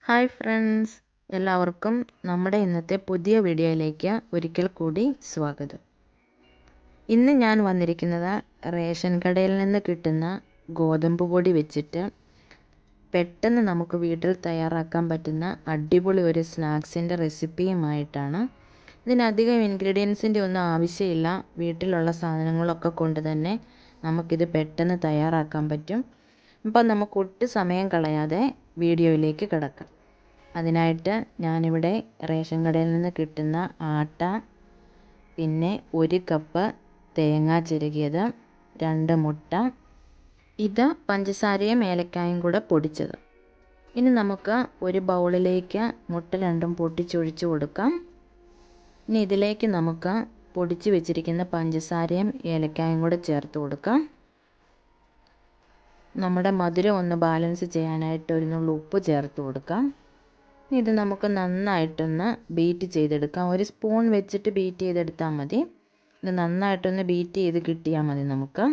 Hi friends, എല്ലാവർക്കും നമ്മുടെ ഇന്നത്തെ പുതിയ വീഡിയോയിലേക്ക് ഒരിക്കൽ കൂടി സ്വാഗതം. ഇന്ന് ഞാൻ വന്നിരിക്കുന്നത് റേഷൻ കടയിൽ നിന്ന് കിട്ടുന്ന ഗോതമ്പ് പൊടി വെച്ചിട്ട് പെട്ടെന്ന് നമുക്ക് വീട്ടിൽ തയ്യാറാക്കാൻ പറ്റുന്ന അടിപൊളി ഒരു സ്നാക്സിൻ്റെ റെസിപ്പിയുമായിട്ടാണ്. ഇതിനധികം ഇൻഗ്രീഡിയൻസിൻ്റെ ഒന്നും ആവശ്യമില്ല. വീട്ടിലുള്ള സാധനങ്ങളൊക്കെ കൊണ്ട് തന്നെ നമുക്കിത് പെട്ടെന്ന് തയ്യാറാക്കാൻ പറ്റും. അപ്പോൾ നമുക്ക് ഒട്ടും സമയം കളയാതെ വീഡിയോയിലേക്ക് കിടക്കാം. അതിനായിട്ട് ഞാനിവിടെ റേഷൻ കടയിൽ നിന്ന് കിട്ടുന്ന ആട്ട, പിന്നെ 1 കപ്പ് തേങ്ങ ചിരകിയത്, 2 മുട്ട, ഇത് പഞ്ചസാരയും ഏലക്കായും കൂടെ പൊടിച്ചത്. ഇനി നമുക്ക് ഒരു ബൗളിലേക്ക് മുട്ട രണ്ടും പൊട്ടിച്ചൊഴിച്ച് കൊടുക്കാം. ഇനി ഇതിലേക്ക് നമുക്ക് പൊടിച്ച് വെച്ചിരിക്കുന്ന പഞ്ചസാരയും ഏലക്കായും കൂടെ ചേർത്ത് കൊടുക്കാം. നമ്മുടെ മധുരം ഒന്ന് ബാലൻസ് ചെയ്യാനായിട്ട് ഒരു നുള്ളു ഉപ്പ് ചേർത്ത് കൊടുക്കാം. ഇത് നമുക്ക് നന്നായിട്ടൊന്ന് ബീറ്റ് ചെയ്തെടുക്കാം. ഒരു സ്പൂൺ വെച്ചിട്ട് ബീറ്റ് ചെയ്തെടുത്താൽ മതി. ഇത് നന്നായിട്ടൊന്ന് ബീറ്റ് ചെയ്ത് കിട്ടിയാൽ മതി നമുക്ക്.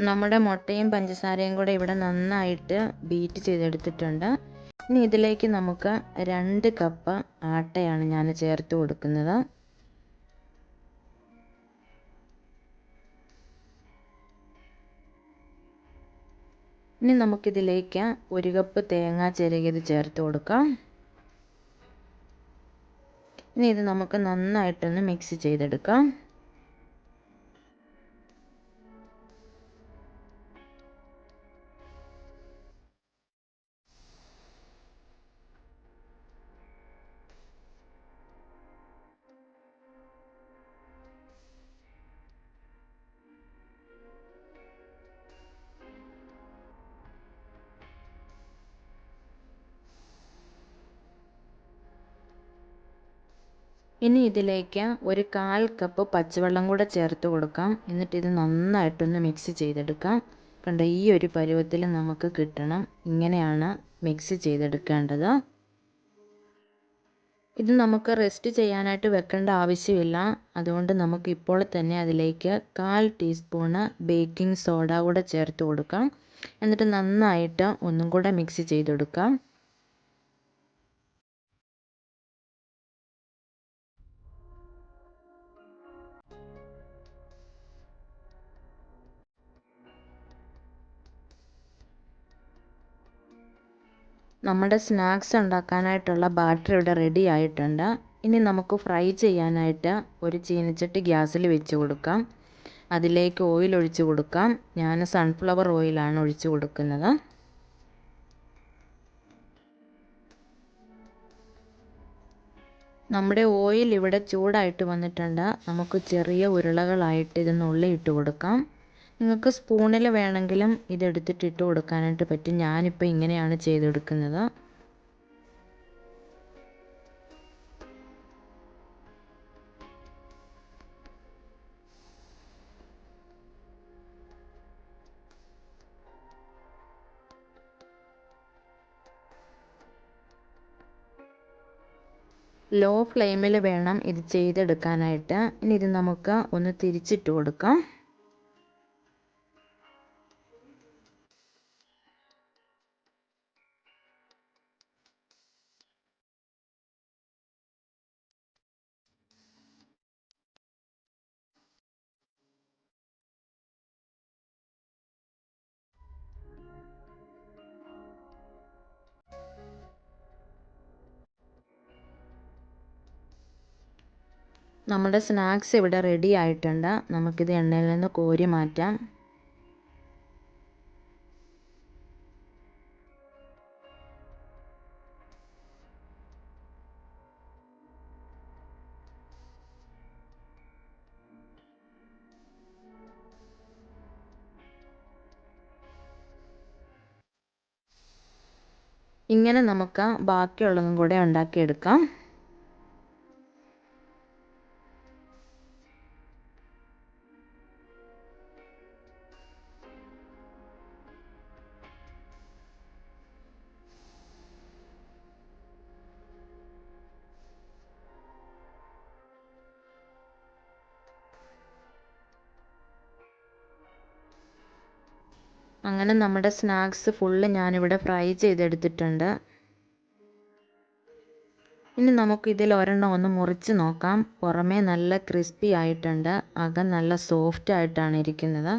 നമ്മുടെ മുട്ടയും പഞ്ചസാരയും കൂടെ ഇവിടെ നന്നായിട്ട് ബീറ്റ് ചെയ്തെടുത്തിട്ടുണ്ട്. ഇനി ഇതിലേക്ക് നമുക്ക് 2 കപ്പ് ആട്ടയാണ് ഞാൻ ചേർത്ത് കൊടുക്കുന്നത്. ഇനി നമുക്കിതിലേക്ക് 1 കപ്പ് തേങ്ങ ചിരകിയത് ചേർത്ത് കൊടുക്കാം. ഇനി ഇത് നമുക്ക് നന്നായിട്ടൊന്ന് മിക്സ് ചെയ്തെടുക്കാം. ഇനി ഇതിലേക്ക് ഒരു 1/4 കപ്പ് പച്ചവെള്ളം കൂടെ ചേർത്ത് കൊടുക്കാം. എന്നിട്ട് ഇത് നന്നായിട്ടൊന്ന് മിക്സ് ചെയ്തെടുക്കാം. കണ്ടോ, ഈ ഒരു പരുവത്തിൽ നമുക്ക് കിട്ടണം. ഇങ്ങനെയാണ് മിക്സ് ചെയ്തെടുക്കേണ്ടത്. ഇത് നമുക്ക് റെസ്റ്റ് ചെയ്യാനായിട്ട് വെക്കേണ്ട ആവശ്യമില്ല. അതുകൊണ്ട് നമുക്ക് ഇപ്പോൾ തന്നെ അതിലേക്ക് 1/4 ടീസ്പൂണ് ബേക്കിംഗ് സോഡ കൂടെ ചേർത്ത് കൊടുക്കാം. എന്നിട്ട് നന്നായിട്ട് ഒന്നും കൂടെ മിക്സ് ചെയ്തെടുക്കാം. നമ്മുടെ സ്നാക്സ് ഉണ്ടാക്കാനായിട്ടുള്ള ബാറ്റർ ഇവിടെ റെഡി ആയിട്ടുണ്ട്. ഇനി നമുക്ക് ഫ്രൈ ചെയ്യാനായിട്ട് ഒരു ചീനച്ചട്ടി ഗ്യാസിൽ വെച്ച് കൊടുക്കാം. അതിലേക്ക് ഓയിൽ ഒഴിച്ച് കൊടുക്കാം. ഞാൻ സൺഫ്ലവർ ഓയിലാണ് ഒഴിച്ച് കൊടുക്കുന്നത്. നമ്മുടെ ഓയിൽ ഇവിടെ ചൂടായിട്ട് വന്നിട്ടുണ്ട്. നമുക്ക് ചെറിയ ഉരുളകളായിട്ട് ഇത് നുള്ളിയിട്ട് കൊടുക്കാം. നിങ്ങൾക്ക് സ്പൂണിൽ വേണമെങ്കിലും ഇതെടുത്തിട്ട് ഇട്ട് കൊടുക്കാനായിട്ട് പറ്റും. ഞാനിപ്പോൾ ഇങ്ങനെയാണ് ചെയ്തെടുക്കുന്നത്. ലോ ഫ്ലെയിമിൽ വേണം ഇത് ചെയ്തെടുക്കാനായിട്ട്. ഇനി ഇത് നമുക്ക് ഒന്ന് തിരിച്ചിട്ട് കൊടുക്കാം. നമ്മുടെ സ്നാക്സ് ഇവിടെ റെഡി ആയിട്ടുണ്ട്. നമുക്കിത് എണ്ണയിൽ നിന്ന് കോരി മാറ്റാം. ഇങ്ങനെ നമുക്ക് ബാക്കിയുള്ളതും കൂടെ ഉണ്ടാക്കിയെടുക്കാം. അങ്ങനെ നമ്മുടെ സ്നാക്സ് ഫുള്ള് ഞാനിവിടെ ഫ്രൈ ചെയ്തെടുത്തിട്ടുണ്ട്. ഇനി നമുക്ക് ഇതിൽ ഒരെണ്ണം ഒന്ന് മുറിച്ച് നോക്കാം. പുറമേ നല്ല ക്രിസ്പി ആയിട്ടുണ്ട്, അകം നല്ല സോഫ്റ്റ് ആയിട്ടാണ് ഇരിക്കുന്നത്.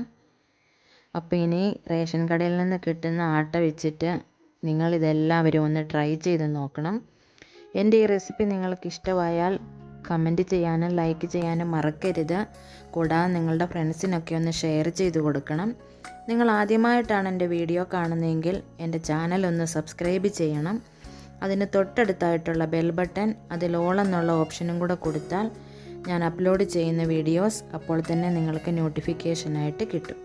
അപ്പോൾ ഇനി റേഷൻ കടയിൽ നിന്ന് കിട്ടുന്ന ആട്ട വെച്ചിട്ട് നിങ്ങളിതെല്ലാവരും ഒന്ന് ട്രൈ ചെയ്ത് നോക്കണം. എൻ്റെ ഈ റെസിപ്പി നിങ്ങൾക്ക് ഇഷ്ടമായാൽ കമൻറ്റ് ചെയ്യാനും ലൈക്ക് ചെയ്യാനും മറക്കരുത്. കൂടാതെ നിങ്ങളുടെ ഫ്രണ്ട്സിനൊക്കെ ഒന്ന് ഷെയർ ചെയ്ത് കൊടുക്കണം. നിങ്ങൾ ആദ്യമായിട്ടാണ് എൻ്റെ വീഡിയോ കാണുന്നതെങ്കിൽ എൻ്റെ ചാനൽ ഒന്ന് സബ്സ്ക്രൈബ് ചെയ്യണം. അതിന് തൊട്ടടുത്തായിട്ടുള്ള ബെൽ ബട്ടൺ, അതിൽ ഓൾ എന്നുള്ള ഓപ്ഷനും കൂടെ കൊടുത്താൽ ഞാൻ അപ്ലോഡ് ചെയ്യുന്ന വീഡിയോസ് അപ്പോൾ തന്നെ നിങ്ങൾക്ക് നോട്ടിഫിക്കേഷനായിട്ട് കിട്ടും.